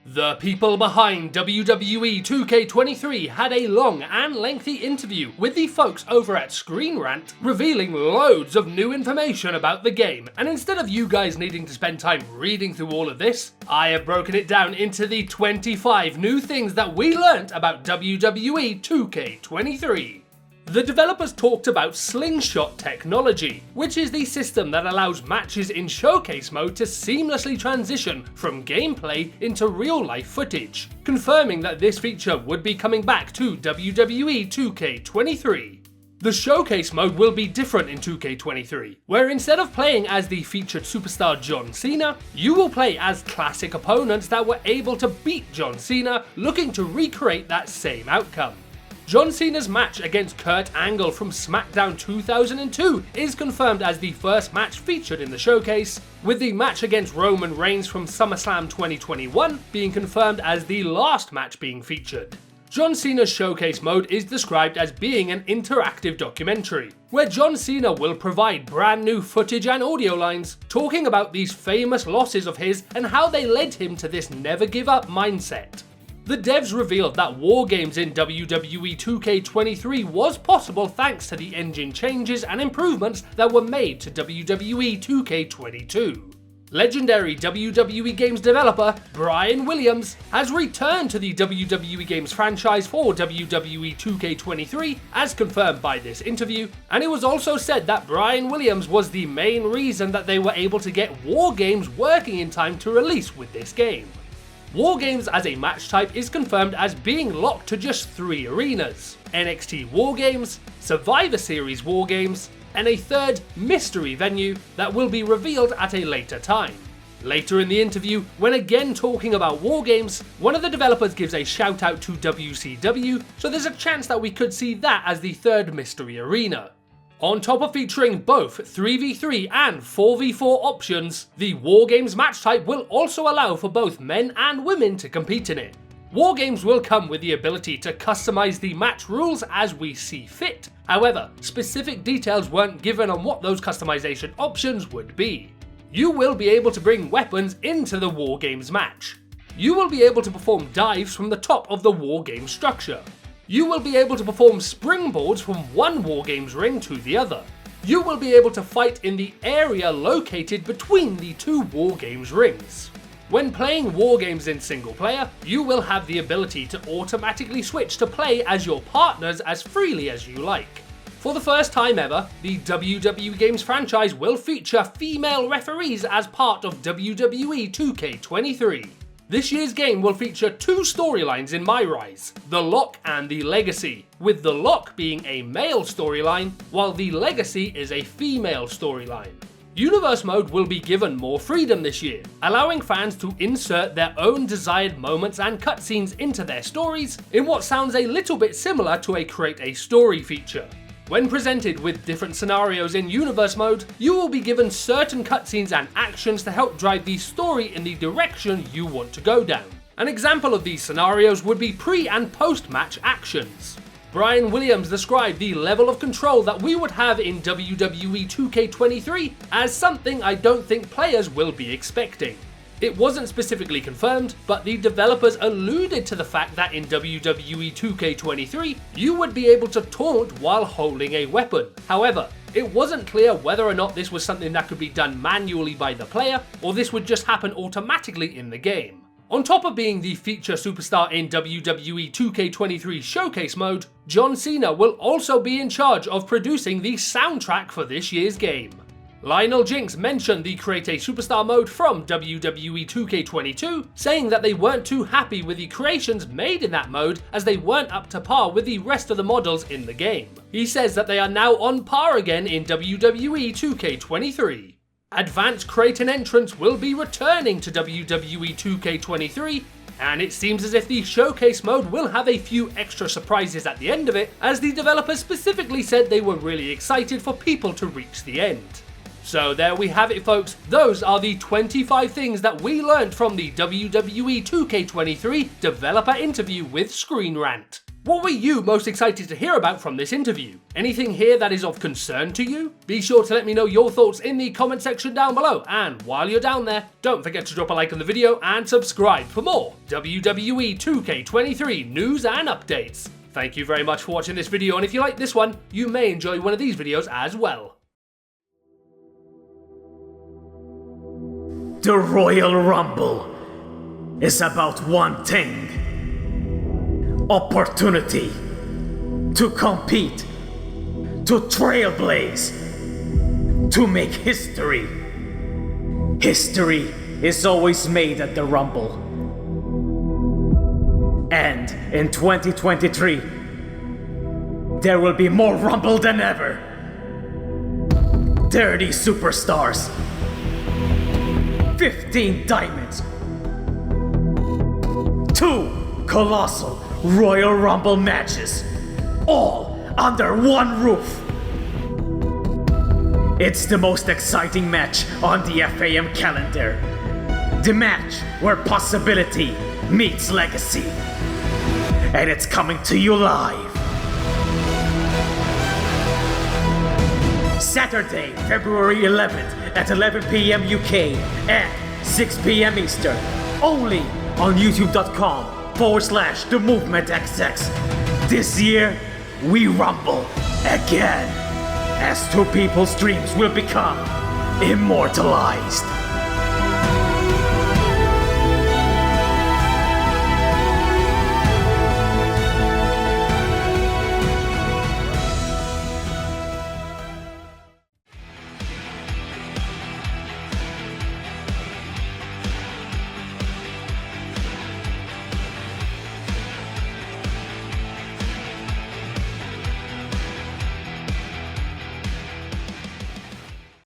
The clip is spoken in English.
The people behind WWE 2K23 had a long and lengthy interview with the folks over at Screen Rant, revealing loads of new information about the game, and instead of you guys needing to spend time reading through all of this, I have broken it down into the 25 new things that we learnt about WWE 2K23. The developers talked about slingshot technology, which is the system that allows matches in showcase mode to seamlessly transition from gameplay into real-life footage, confirming that this feature would be coming back to WWE 2K23. The showcase mode will be different in 2K23, where instead of playing as the featured superstar John Cena, you will play as classic opponents that were able to beat John Cena, looking to recreate that same outcome. John Cena's match against Kurt Angle from SmackDown 2002 is confirmed as the first match featured in the showcase, with the match against Roman Reigns from SummerSlam 2021 being confirmed as the last match being featured. John Cena's showcase mode is described as being an interactive documentary, where John Cena will provide brand new footage and audio lines talking about these famous losses of his and how they led him to this never give up mindset. The devs revealed that war games in WWE 2K23 was possible thanks to the engine changes and improvements that were made to WWE 2K22. Legendary WWE Games developer Brian Williams has returned to the WWE Games franchise for WWE 2K23 as confirmed by this interview, and it was also said that Brian Williams was the main reason that they were able to get war games working in time to release with this game. War games as a match type is confirmed as being locked to just 3 arenas: NXT War Games, Survivor Series War Games, and a third mystery venue that will be revealed at a later time. Later in the interview, when again talking about war games, one of the developers gives a shout out to WCW, so there's a chance that we could see that as the third mystery arena. On top of featuring both 3v3 and 4v4 options, the War Games match type will also allow for both men and women to compete in it. War Games will come with the ability to customize the match rules as we see fit. However, specific details weren't given on what those customization options would be. You will be able to bring weapons into the War Games match. You will be able to perform dives from the top of the War Games structure. You will be able to perform springboards from one War Games ring to the other. You will be able to fight in the area located between the 2 War Games rings. When playing War Games in single player, you will have the ability to automatically switch to play as your partners as freely as you like. For the first time ever, the WWE Games franchise will feature female referees as part of WWE 2K23. This year's game will feature 2 storylines in my rise, The Lock and The Legacy, with The Lock being a male storyline, while The Legacy is a female storyline. Universe mode will be given more freedom this year, allowing fans to insert their own desired moments and cutscenes into their stories in what sounds a little bit similar to a Create a Story feature. When presented with different scenarios in Universe mode, you will be given certain cutscenes and actions to help drive the story in the direction you want to go down. An example of these scenarios would be pre- and post-match actions. Brian Williams described the level of control that we would have in WWE 2K23 as something I don't think players will be expecting. It wasn't specifically confirmed, but the developers alluded to the fact that in WWE 2K23, you would be able to taunt while holding a weapon. However, it wasn't clear whether or not this was something that could be done manually by the player, or this would just happen automatically in the game. On top of being the feature superstar in WWE 2K23 Showcase mode, John Cena will also be in charge of producing the soundtrack for this year's game. Lionel Jinx mentioned the Create a Superstar mode from WWE 2K22, saying that they weren't too happy with the creations made in that mode as they weren't up to par with the rest of the models in the game. He says that they are now on par again in WWE 2K23. Advanced Create an Entrance will be returning to WWE 2K23, and it seems as if the Showcase mode will have a few extra surprises at the end of it, as the developers specifically said they were really excited for people to reach the end. So there we have it folks, those are the 25 things that we learned from the WWE 2K23 developer interview with Screen Rant. What were you most excited to hear about from this interview? Anything here that is of concern to you? Be sure to let me know your thoughts in the comment section down below, and while you're down there, don't forget to drop a like on the video and subscribe for more WWE 2K23 news and updates. Thank you very much for watching this video, and if you like this one, you may enjoy one of these videos as well. The Royal Rumble is about one thing: opportunity to compete, to trailblaze, to make history. History is always made at the Rumble. And in 2023, there will be more Rumble than ever. 30 superstars, 15 diamonds, 2 colossal Royal Rumble matches, all under one roof. It's the most exciting match on the FAM calendar. The match where possibility meets legacy. And it's coming to you live. Saturday, February 11th at 11 p.m. UK and 6 p.m. Eastern. Only on youtube.com/The Movement XX. This year, we rumble again, as two people's dreams will become immortalized.